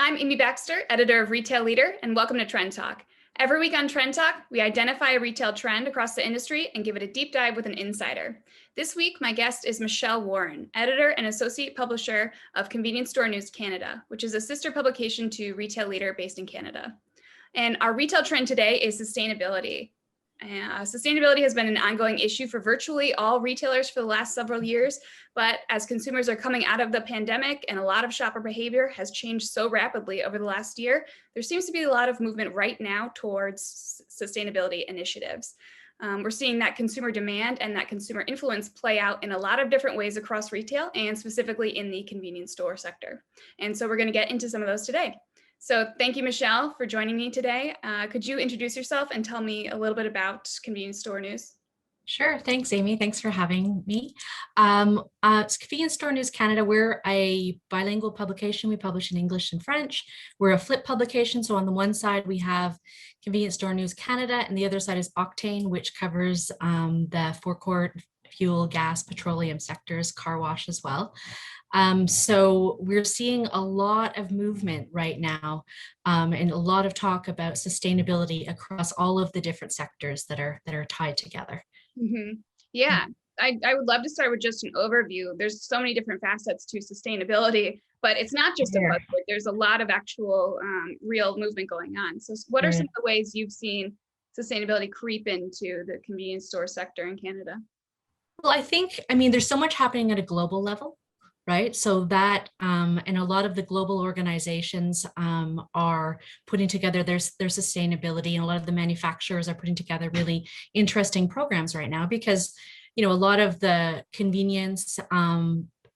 I'm Amy Baxter, editor of Retail Leader, and welcome to Trend Talk. Every week on Trend Talk, we identify a retail trend across the industry and give it a deep dive with an insider. This week, my guest is Michelle Warren, editor and associate publisher of Convenience Store News Canada, which is a sister publication to Retail Leader based in Canada. And our retail trend today is sustainability. Sustainability has been an ongoing issue for virtually all retailers for the last several years, but as consumers are coming out of the pandemic and a lot of shopper behavior has changed so rapidly over the last year, there seems to be a lot of movement right now towards sustainability initiatives. We're seeing that consumer demand and that consumer influence play out in a lot of different ways across retail and specifically in the convenience store sector. And so we're going to get into some of those today. So thank you, Michelle, for joining me today. Could you introduce yourself and tell me a little bit about Convenience Store News? Sure. Thanks, Amy. Thanks for having me. It's Convenience Store News Canada. We're a bilingual publication. We publish in English and French. We're a flip publication. So on the one side, we have Convenience Store News Canada, and the other side is Octane, which covers the forecourt, fuel, gas, petroleum sectors, car wash as well. So we're seeing a lot of movement right now and a lot of talk about sustainability across all of the different sectors that are tied together. Mm-hmm. Yeah, I would love to start with just an overview. There's so many different facets to sustainability, but it's not just a buzzword. There's a lot of actual real movement going on. So what are some of the ways you've seen sustainability creep into the convenience store sector in Canada? Well, I mean, there's so much happening at a global level, right? So that, and a lot of the global organizations are putting together their sustainability, and a lot of the manufacturers are putting together really interesting programs right now because, you know, a lot of the convenience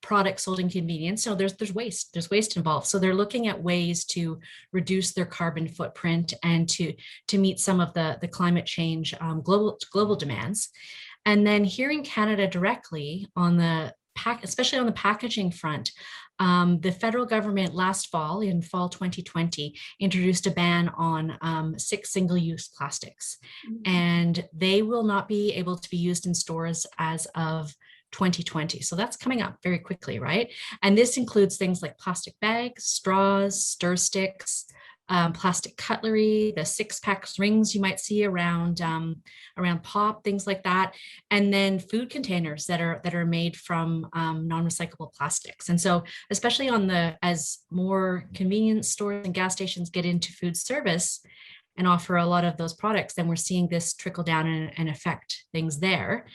products sold in convenience, so there's waste involved. So they're looking at ways to reduce their carbon footprint and to meet some of the climate change global demands. And then here in Canada directly on the especially on the packaging front, the federal government last fall, in fall 2020, introduced a ban on 6 single-use plastics. Mm-hmm. And they will not be able to be used in stores as of 2020. So that's coming up very quickly, right? And this includes things like plastic bags, straws, stir sticks, plastic cutlery, the 6-pack rings you might see around pop, things like that, and then food containers that are made from non-recyclable plastics. And so, especially as more convenience stores and gas stations get into food service and offer a lot of those products, then we're seeing this trickle down and affect things there.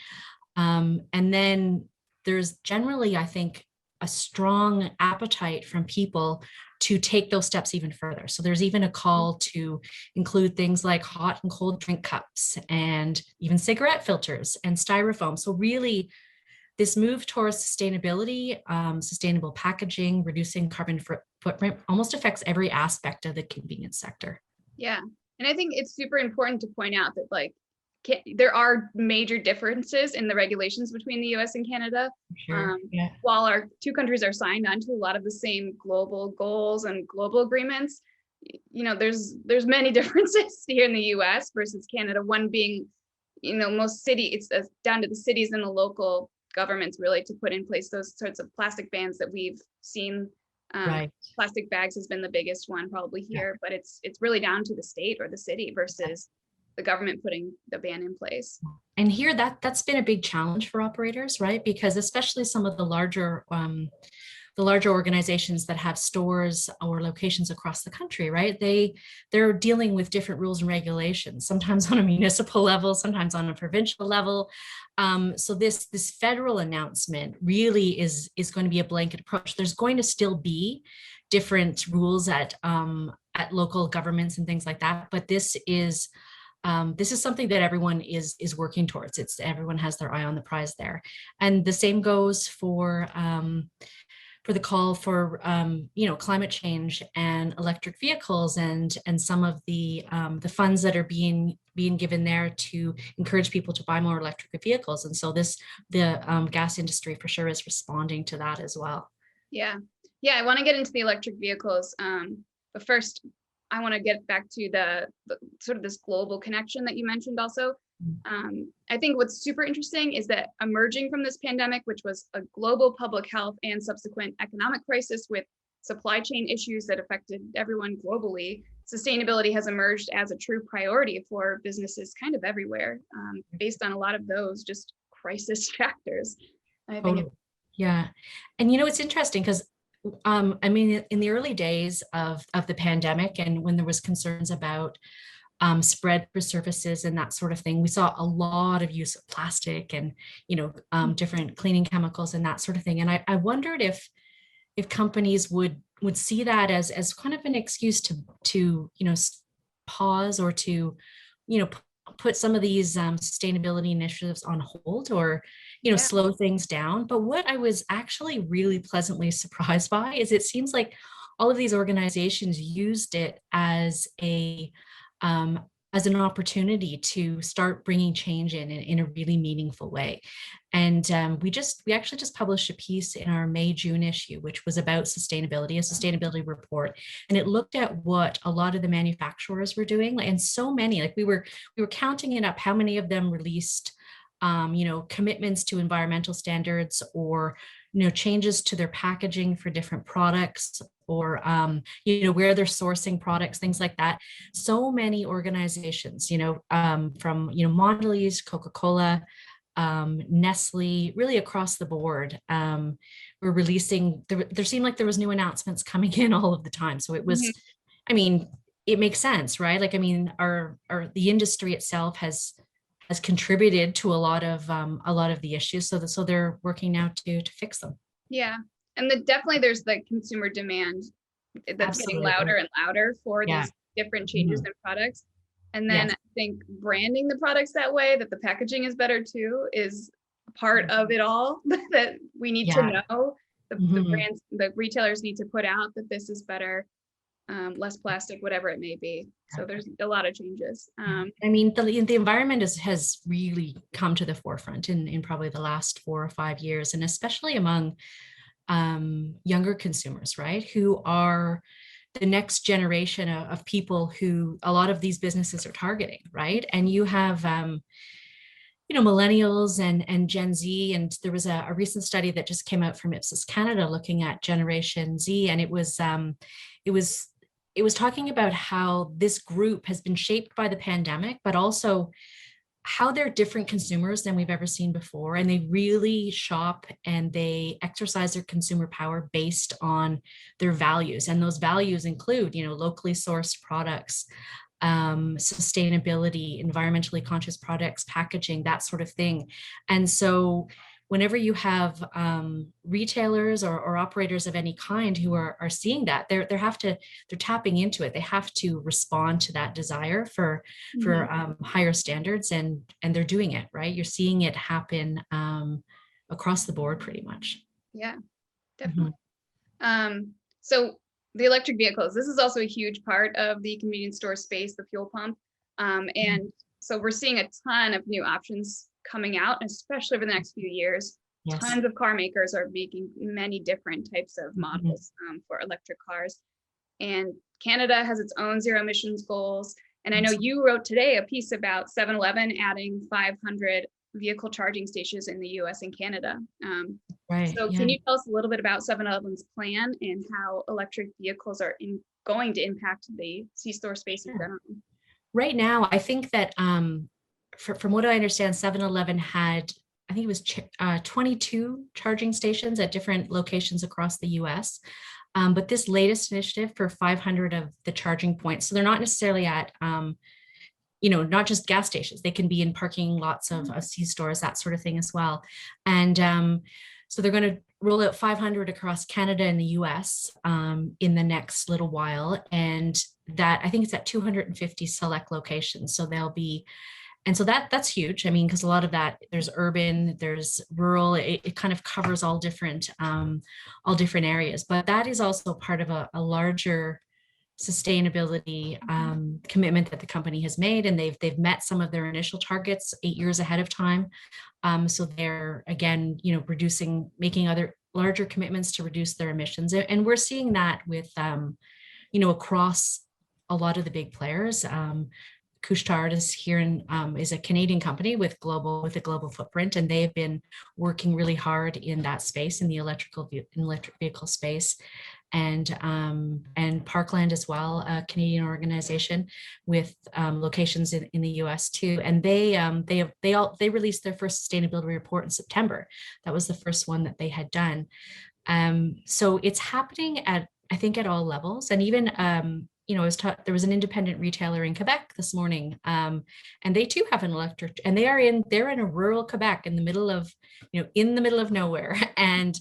And then there's generally, I think, a strong appetite from people to take those steps even further. So there's even a call to include things like hot and cold drink cups and even cigarette filters and styrofoam. So really this move towards sustainability, sustainable packaging, reducing carbon footprint almost affects every aspect of the convenience sector. Yeah. And I think it's super important to point out that there are major differences in the regulations between the US and Canada. Sure. While our two countries are signed onto a lot of the same global goals and global agreements, you know, there's many differences here in the US versus Canada. One being, you know, it's down to the cities and the local governments really to put in place those sorts of plastic bans that we've seen. Right. Plastic bags has been the biggest one probably here, but it's really down to the state or the city versus the government putting the ban in place. And here that's been a big challenge for operators, right? Because especially some of the larger organizations that have stores or locations across the country, right? They're dealing with different rules and regulations, sometimes on a municipal level, sometimes on a provincial level. So this federal announcement really is going to be a blanket approach. There's going to still be different rules at local governments and things like that, but this is something that everyone is working towards. Everyone has their eye on the prize there. And the same goes for the call for climate change and electric vehicles and some of the funds that are being given there to encourage people to buy more electric vehicles. And so the gas industry for sure is responding to that as well. Yeah, I want to get into the electric vehicles, but first I want to get back to the sort of this global connection that you mentioned also. I think what's super interesting is that emerging from this pandemic, which was a global public health and subsequent economic crisis with supply chain issues that affected everyone globally, sustainability has emerged as a true priority for businesses kind of everywhere, based on a lot of those just crisis factors. I think Totally. Yeah. And it's interesting because I mean, in the early days of the pandemic and when there was concerns about spread for surfaces and that sort of thing, we saw a lot of use of plastic and, different cleaning chemicals and that sort of thing. And I wondered if companies would see that as kind of an excuse to pause or to put some of these sustainability initiatives on hold or yeah, slow things down. But what I was actually really pleasantly surprised by is it seems like all of these organizations used it um, as an opportunity to start bringing change in a really meaningful way. And we actually just published a piece in our May-June issue, which was about sustainability, a sustainability report. And it looked at what a lot of the manufacturers were doing. And so many, like we were counting it up, how many of them released commitments to environmental standards or changes to their packaging for different products or where they're sourcing products, things like that. So many organizations, from Mondelez, Coca-Cola, Nestle, really across the board, were releasing. There seemed like there was new announcements coming in all of the time. So it was, I mean, it makes sense, right? Like, I mean, the industry itself has contributed to a lot of the issues. So they're working now to fix them. yeah. And definitely there's the consumer demand that's getting Absolutely. louder and louder for Yeah. these different changes Mhm. in products. And then Yes. I think branding the products that way, that the packaging is better too, is part of it all that we need to Yeah. know. The Mhm. brands, the retailers need to put out that this is better, less plastic, whatever it may be. So there's a lot of changes. I mean, the environment has really come to the forefront in probably the last 4 or 5 years, and especially among younger consumers, right? Who are the next generation of people who a lot of these businesses are targeting, right? And you have, millennials and Gen Z, and there was a recent study that just came out from Ipsos Canada looking at Generation Z, and it was talking about how this group has been shaped by the pandemic, but also how they're different consumers than we've ever seen before. And they really shop and they exercise their consumer power based on their values. And those values include, locally sourced products, sustainability, environmentally conscious products, packaging, that sort of thing. And so whenever you have retailers or operators of any kind who are seeing that, they're tapping into it. They have to respond to that desire for higher standards, and they're doing it, right? You're seeing it happen across the board pretty much. Yeah, definitely. So the electric vehicles, this is also a huge part of the convenience store space, the fuel pump. And so we're seeing a ton of new options coming out, especially over the next few years. Yes. Tons of car makers are making many different types of models for electric cars. And Canada has its own zero emissions goals. And I know you wrote today a piece about 7-Eleven adding 500 vehicle charging stations in the US and Canada. Right. So can you tell us a little bit about 7-Eleven's plan and how electric vehicles are going to impact the C-store space in general? Right now, I think that from what I understand, 7-Eleven had, I think it was 22 charging stations at different locations across the US. But this latest initiative for 500 of the charging points, so they're not necessarily at, not just gas stations. They can be in parking lots of C-stores, that sort of thing as well. And so they're going to roll out 500 across Canada and the US in the next little while. And that, I think it's at 250 select locations. So they'll be, and so that's huge. I mean, because a lot of that, there's urban, there's rural, it kind of covers all different areas. But that is also part of a larger sustainability commitment that the company has made, and they've met some of their initial targets 8 years ahead of time. So they're again, making other larger commitments to reduce their emissions, and we're seeing that with, across a lot of the big players. Couche-Tard is here is a Canadian company with a global footprint, and they have been working really hard in that space, in the electric vehicle space. And Parkland as well, a Canadian organization with locations in the U.S. too. And they released their first sustainability report in September. That was the first one that they had done. So it's happening I think at all levels, and even there was an independent retailer in Quebec this morning, and they too have an electric, and they're in a rural Quebec in the middle of nowhere, and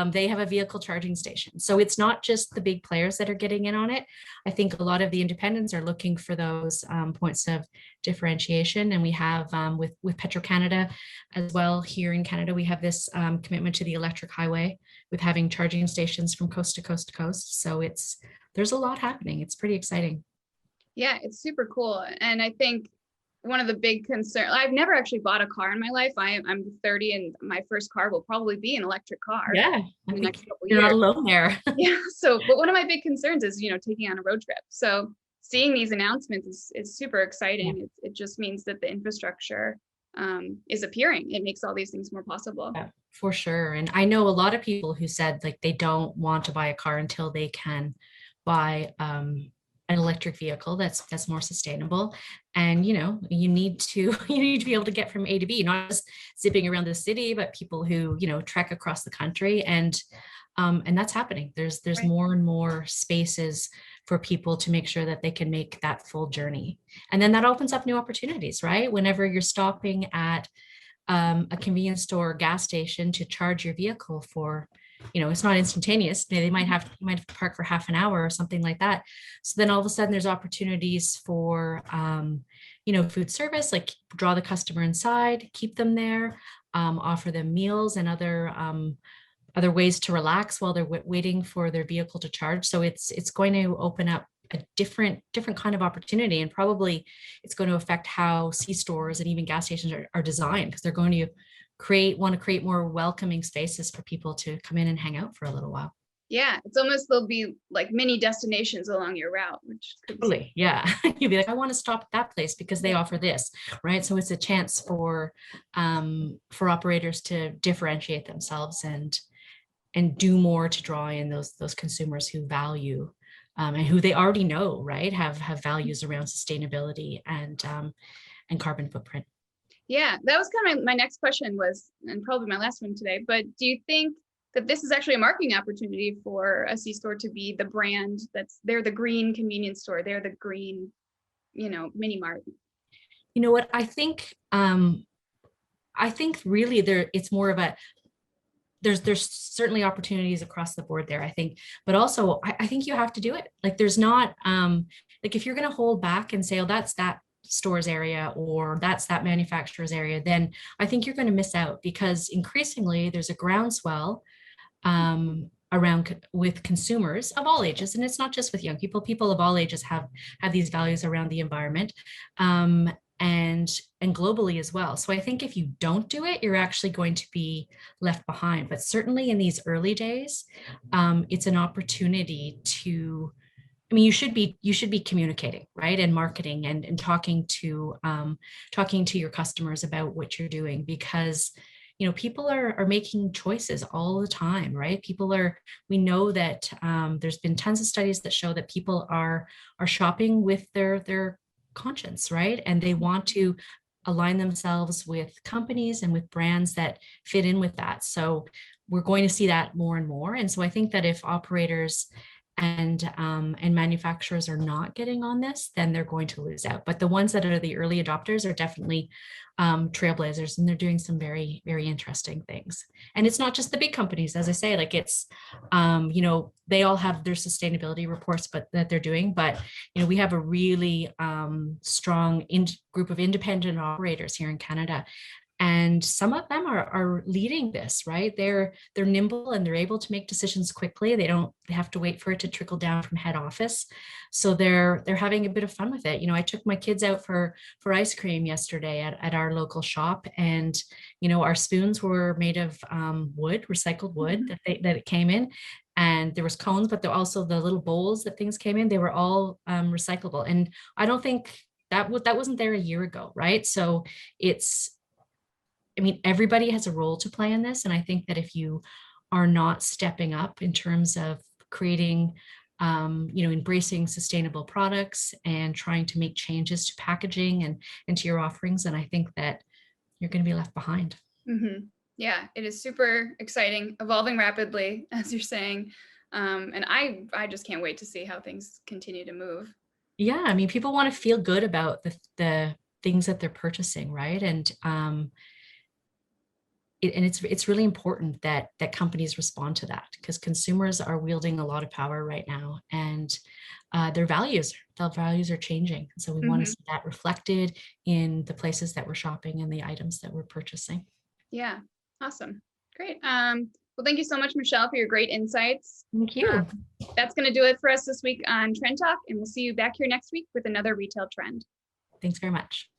they have a vehicle charging station. So it's not just the big players that are getting in on it. I think a lot of the independents are looking for those points of differentiation, and we have with Petro-Canada as well here in Canada, we have this commitment to the electric highway with having charging stations from coast to coast to coast. So there's a lot happening. It's pretty exciting. Yeah, it's super cool. And I think one of the big concerns, I've never actually bought a car in my life. I'm 30 and my first car will probably be an electric car. Yeah, in the next couple you're years. not alone there. Yeah. But one of my big concerns is, taking on a road trip. So seeing these announcements is super exciting. Yeah. It just means that the infrastructure is appearing. It makes all these things more possible. Yeah, for sure. And I know a lot of people who said like they don't want to buy a car until they can buy an electric vehicle that's more sustainable. And you need to be able to get from A to B, not just zipping around the city, but people who trek across the country, and that's happening. There's right. More and more spaces for people to make sure that they can make that full journey, and then that opens up new opportunities, right? Whenever you're stopping at a convenience store or gas station to charge your vehicle for, it's not instantaneous. You might have to park for half an hour or something like that. So then all of a sudden there's opportunities for, food service, like draw the customer inside, keep them there, offer them meals and other ways to relax while they're waiting for their vehicle to charge. So it's going to open up a different kind of opportunity, and probably it's going to affect how C-stores and even gas stations are designed, because they're going to want to create more welcoming spaces for people to come in and hang out for a little while. Yeah, it's almost, there'll be like mini destinations along your route, which totally, yeah. You'd be like, I want to stop at that place because they offer this, right? So it's a chance for operators to differentiate themselves and do more to draw in those consumers who value and who they already know, right, have values around sustainability and carbon footprint. Yeah, that was kind of my next question was, and probably my last one today, but do you think that this is actually a marketing opportunity for a C-store to be the brand they're the green convenience store, they're the green, mini mart? You know what, I think really it's more of a, there's certainly opportunities across the board there, I think, but also I think you have to do it. Like there's not like if you're going to hold back and say, oh, that's that store's area or that's that manufacturer's area, then I think you're going to miss out, because increasingly there's a groundswell around with consumers of all ages, and it's not just with young people of all ages have these values around the environment, and globally as well. So I think if you don't do it, you're actually going to be left behind. But certainly in these early days, it's an opportunity to, you should be communicating, right, and marketing and talking to your customers about what you're doing, because people are making choices all the time, right? We know that there's been tons of studies that show that people are shopping with their conscience, right? And they want to align themselves with companies and with brands that fit in with that. So we're going to see that more and more. And so I think that if operators and manufacturers are not getting on this, then they're going to lose out. But the ones that are the early adopters are definitely trailblazers, and they're doing some very, very interesting things. And it's not just the big companies, as I say, like it's, they all have their sustainability reports, but that they're doing. But we have a really strong group of independent operators here in Canada. And some of them are leading this, right? They're nimble and they're able to make decisions quickly. They have to wait for it to trickle down from head office. So they're having a bit of fun with it. I took my kids out for ice cream yesterday at our local shop, and our spoons were made of wood, recycled wood that it came in. And there was cones, but also the little bowls that things came in, they were all recyclable. And I don't think that wasn't there a year ago, right? So I mean, everybody has a role to play in this. And I think that if you are not stepping up in terms of creating, embracing sustainable products and trying to make changes to packaging and to your offerings, then I think that you're going to be left behind. Mm-hmm. Yeah, it is super exciting, evolving rapidly, as you're saying. And I just can't wait to see how things continue to move. Yeah, I mean, people want to feel good about the things that they're purchasing, right? And it's really important that companies respond to that, because consumers are wielding a lot of power right now, and their values are changing. So we want to see that reflected in the places that we're shopping and the items that we're purchasing. Yeah, awesome. Great. Well, thank you so much, Michelle, for your great insights. Thank you. That's going to do it for us this week on Trend Talk, and we'll see you back here next week with another retail trend. Thanks very much.